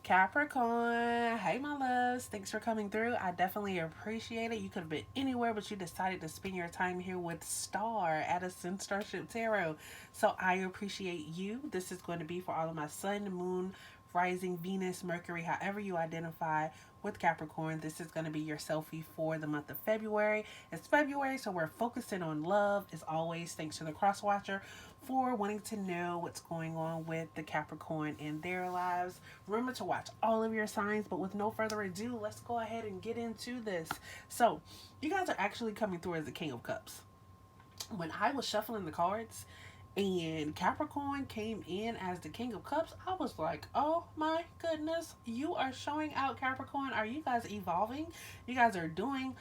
Capricorn, hey my loves, thanks for coming through. I definitely appreciate it. You could have been anywhere, but you decided to spend your time here with Star at Ascendstar Tarot. So I appreciate you. This is going to be for all of my sun, moon, rising, Venus, Mercury, however you identify with Capricorn. This is going to be your selfie for the month of February. It's February, so we're focusing on love as always. Thanks to the cross watcher for wanting to know what's going on with the Capricorn in their lives. Remember to watch all of your signs, but with no further ado, let's go ahead and get into this. So, you guys are actually coming through as the King of Cups. When I was shuffling the cards and Capricorn came in as the King of Cups, I was like, oh my goodness, you are showing out, Capricorn. Are you guys evolving? You guys are doing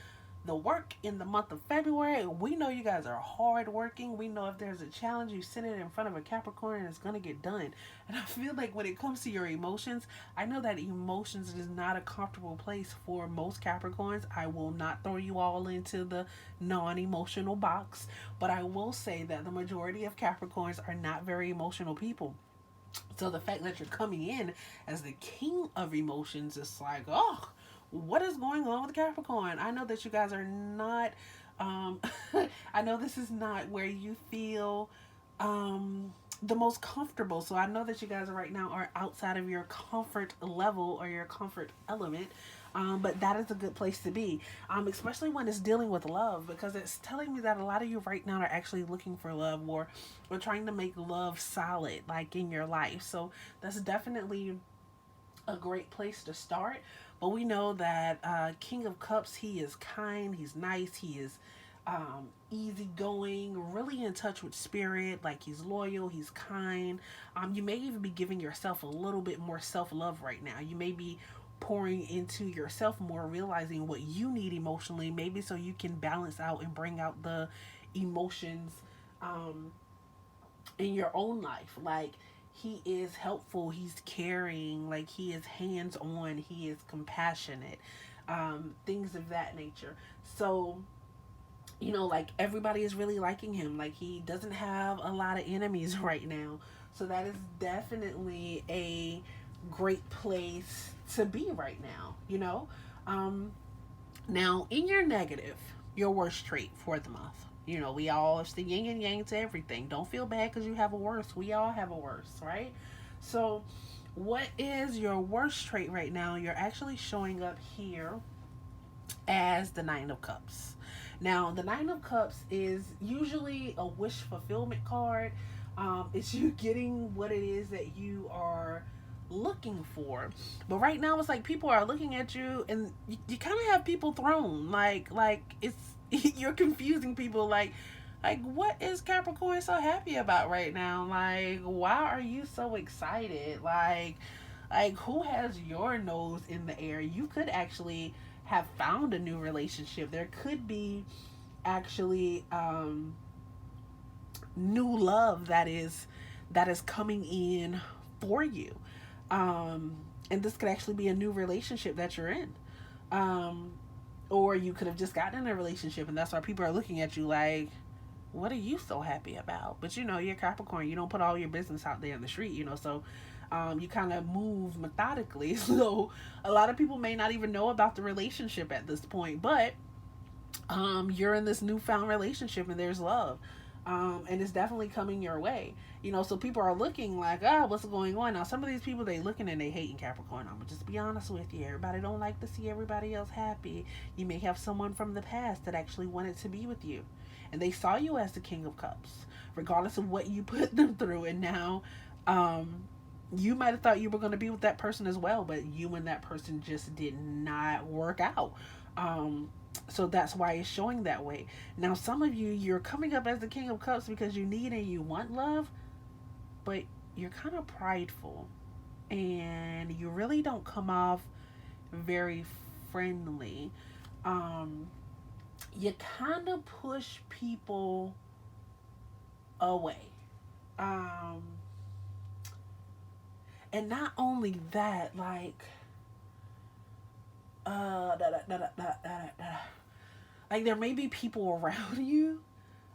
the work in the month of February. We know you guys are hard working. We know if there's a challenge, you send it in front of a Capricorn and it's going to get done. And I feel like when it comes to your emotions, I know that emotions is not a comfortable place for most Capricorns. I will not throw you all into the non-emotional box, but I will say that the majority of Capricorns are not very emotional people. So the fact that you're coming in as the king of emotions is like, oh, what is going on with Capricorn? I know that you guys are not, um, I know this is not where you feel the most comfortable. So I know that you guys right now are outside of your comfort level or your comfort element. But that is a good place to be, especially when it's dealing with love, because it's telling me that a lot of you right now are actually looking for love, or trying to make love solid, like in your life. So that's definitely a great place to start. But we know that King of Cups, he is kind, he's nice, he is easygoing, really in touch with spirit. Like, he's loyal, he's kind. You may even be giving yourself a little bit more self love right now. You may be pouring into yourself more, realizing what you need emotionally, maybe so you can balance out and bring out the emotions um, in your own life. Like, he is helpful, he's caring, like he is hands on, he is compassionate, things of that nature. So, like everybody is really liking him. Like, he doesn't have a lot of enemies right now. So that is definitely a great place to be right now. Now, in your negative, your worst trait for the month. We all, it's the yin and yang to everything. Don't feel bad because you have a worst. We all have a worst, right? So, what is your worst trait right now? You're actually showing up here as the Nine of Cups. Now, the Nine of Cups is usually a wish fulfillment card. It's you getting what it is that you are looking for. But right now, it's like people are looking at you, and you kind of have people thrown. Like it's you're confusing people. Like, what is Capricorn so happy about right now? Like, why are you so excited? Like, who has your nose in the air? You could actually have found a new relationship. There could be actually new love that is coming in for you. And this could actually be a new relationship that you're in. Um, or you could have just gotten in a relationship, and that's why people are looking at you like, what are you so happy about? But you're Capricorn. You don't put all your business out there in the street, so you kind of move methodically. So a lot of people may not even know about the relationship at this point, but you're in this newfound relationship and there's love. And it's definitely coming your way. So people are looking like, what's going on? Now, some of these people, they looking and they hating Capricorn. I'm gonna just be honest with you. Everybody don't like to see everybody else happy. You may have someone from the past that actually wanted to be with you, and they saw you as the King of Cups, regardless of what you put them through. And now, you might have thought you were going to be with that person as well, but you and that person just did not work out. So that's why it's showing that way. Now, some of you, you're coming up as the King of Cups because you need and you want love, but you're kind of prideful and you really don't come off very friendly. Um, you kind of push people away. Um, and not only that, like, like there may be people around you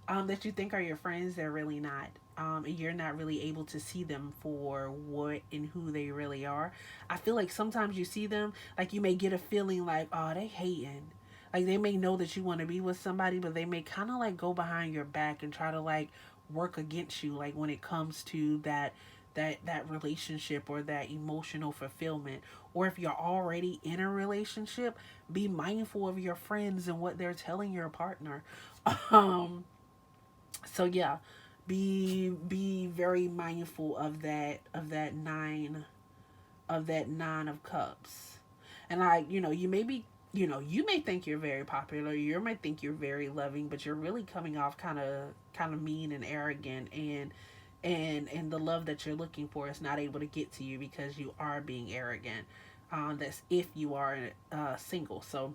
that you think are your friends, they're really not. and you're not really able to see them for what and who they really are. I feel like sometimes you see them, like you may get a feeling like, oh, they hating. Like they may know that you want to be with somebody, but they may kind of like go behind your back and try to like work against you, like when it comes to that relationship or that emotional fulfillment. Or if you're already in a relationship, be mindful of your friends and what they're telling your partner. um so yeah, be very mindful of that nine of cups. And you may be, you may think you're very popular, you might think you're very loving, but you're really coming off kind of mean and arrogant, and the love that you're looking for is not able to get to you because you are being arrogant. That's if you are single. So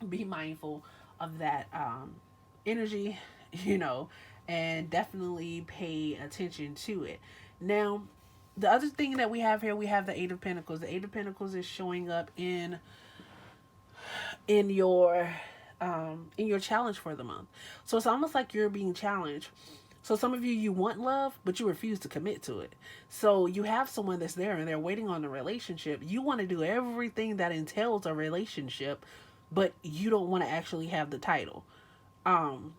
be mindful of that energy, you know, and definitely pay attention to it. Now, the other thing that we have here, we have the Eight of Pentacles. The Eight of Pentacles is showing up in your challenge for the month. So it's almost like you're being challenged. So some of you want love, but you refuse to commit to it. So you have someone that's there and they're waiting on the relationship. You want to do everything that entails a relationship, but you don't want to actually have the title. Um,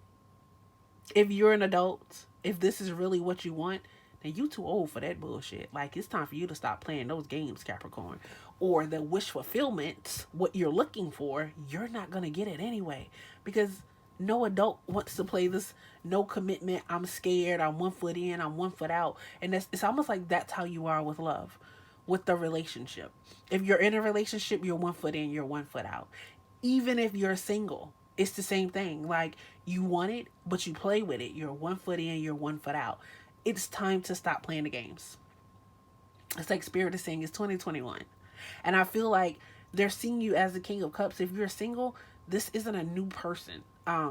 if you're an adult, if this is really what you want, then you too old for that bullshit. Like, it's time for you to stop playing those games, Capricorn. Or the wish fulfillment, what you're looking for, you're not gonna get it anyway. Because no adult wants to play this no commitment, I'm scared, I'm 1 foot in, I'm 1 foot out. And it's almost like that's how you are with love, with the relationship. If you're in a relationship, you're 1 foot in, you're 1 foot out. Even if you're single, it's the same thing. Like, you want it, but you play with it. You're 1 foot in, you're 1 foot out. It's time to stop playing the games. It's like Spirit is saying it's 2021. And I feel like they're seeing you as the King of Cups. If you're single, this isn't a new person.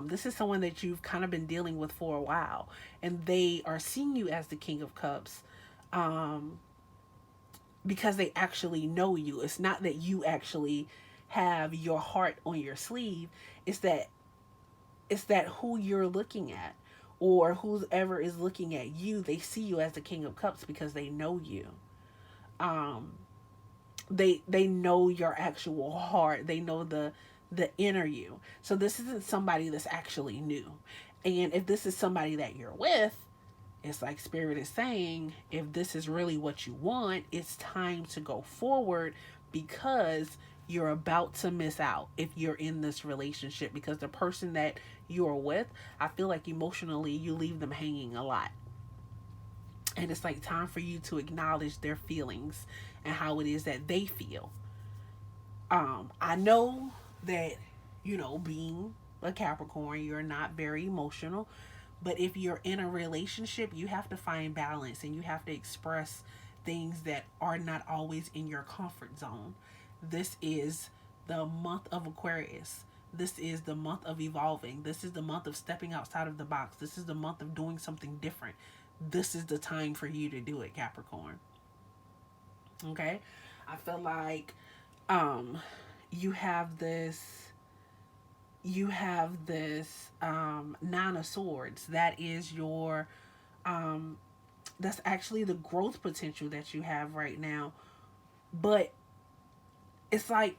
This is someone that you've kind of been dealing with for a while. And they are seeing you as the King of Cups because they actually know you. It's not that you actually have your heart on your sleeve. It's that who you're looking at, or whoever is looking at you, they see you as the King of Cups because they know you. Um, they know your actual heart. They know the inner you. So this isn't somebody that's actually new. And if this is somebody that you're with, it's like Spirit is saying, if this is really what you want, it's time to go forward, because you're about to miss out if you're in this relationship. Because the person that you're with, I feel like emotionally you leave them hanging a lot. And it's like time for you to acknowledge their feelings and how it is that they feel. I know that, being a Capricorn, you're not very emotional. But if you're in a relationship, you have to find balance and you have to express things that are not always in your comfort zone. This is the month of Aquarius. This is the month of evolving. This is the month of stepping outside of the box. This is the month of doing something different. This is the time for you to do it, Capricorn. Okay? I feel like you have this Nine of Swords. That is your that's actually the growth potential that you have right now. But it's like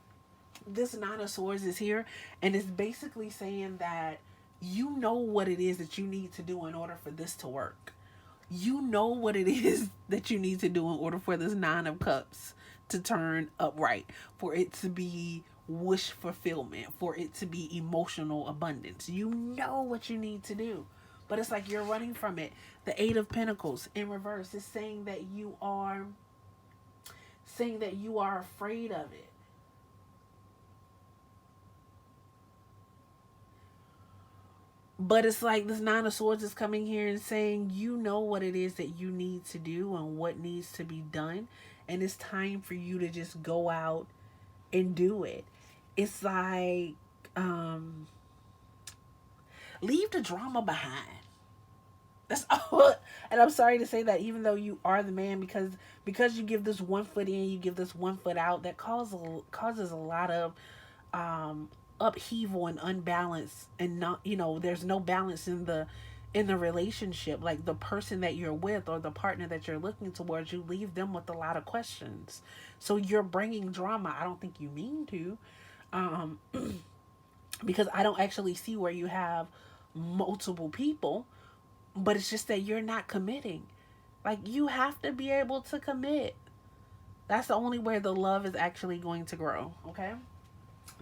this Nine of Swords is here, and it's basically saying that you know what it is that you need to do in order for this to work. You know what it is that you need to do in order for this Nine of Cups to turn upright, for it to be wish fulfillment, for it to be emotional abundance. You know what you need to do, but it's like you're running from it. The Eight of Pentacles in reverse is saying that you are afraid of it. But it's like this Nine of Swords is coming here and saying, you know what it is that you need to do and what needs to be done. And it's time for you to just go out and do it. It's like, leave the drama behind. That's all. And I'm sorry to say that, even though you are the man, because you give this 1 foot in, you give this 1 foot out, that causes a lot of upheaval and unbalance, and not, there's no balance in the relationship, like the person that you're with or the partner that you're looking towards, you leave them with a lot of questions. So you're bringing drama. I don't think you mean to, um, because I don't actually see where you have multiple people, but it's just that you're not committing. Like, you have to be able to commit. That's the only way the love is actually going to grow, okay?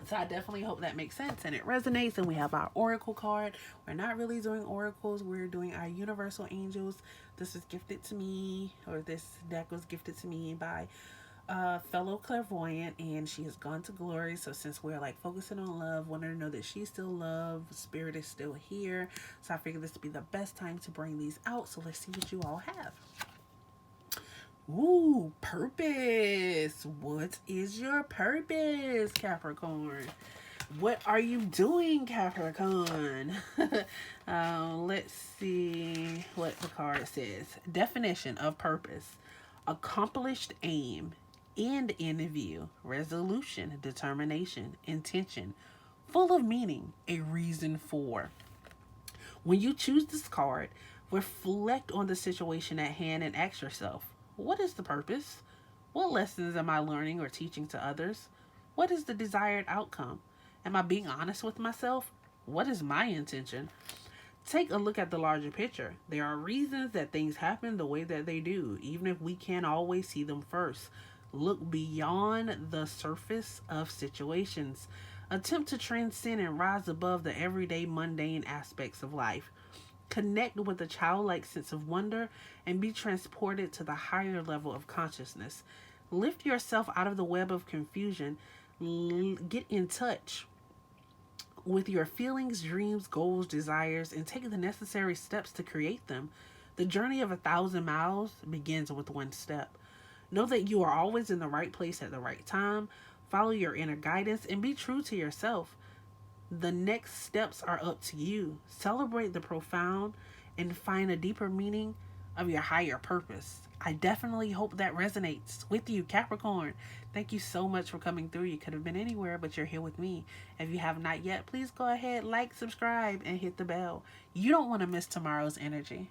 So I definitely hope that makes sense and it resonates. And we have our oracle card. We're not really doing oracles. We're doing our universal angels. This was gifted to me, or this deck was gifted to me by a fellow clairvoyant, and she has gone to glory. So since we're like focusing on love, want her to know that she's still loved, spirit is still here. So I figured this would be the best time to bring these out. So let's see what you all have. Ooh, purpose. What is your purpose, Capricorn? What are you doing, Capricorn? Let's see what the card says. Definition of purpose: accomplished aim, end in view, resolution, determination, intention, full of meaning, a reason for. When you choose this card, reflect on the situation at hand and ask yourself, what is the purpose? What lessons am I learning or teaching to others? What is the desired outcome? Am I being honest with myself? What is my intention? Take a look at the larger picture. There are reasons that things happen the way that they do, even if we can't always see them first. Look beyond the surface of situations. Attempt to transcend and rise above the everyday mundane aspects of life. Connect with a childlike sense of wonder and be transported to the higher level of consciousness. Lift yourself out of the web of confusion. Get in touch with your feelings, dreams, goals, desires, and take the necessary steps to create them. The journey of 1,000 miles begins with one step. Know that you are always in the right place at the right time. Follow your inner guidance and be true to yourself. The next steps are up to you. Celebrate the profound and find a deeper meaning of your higher purpose. I definitely hope that resonates with you, Capricorn. Thank you so much for coming through. You could have been anywhere, but you're here with me. If you have not yet, please go ahead, like, subscribe, and hit the bell. You don't want to miss tomorrow's energy.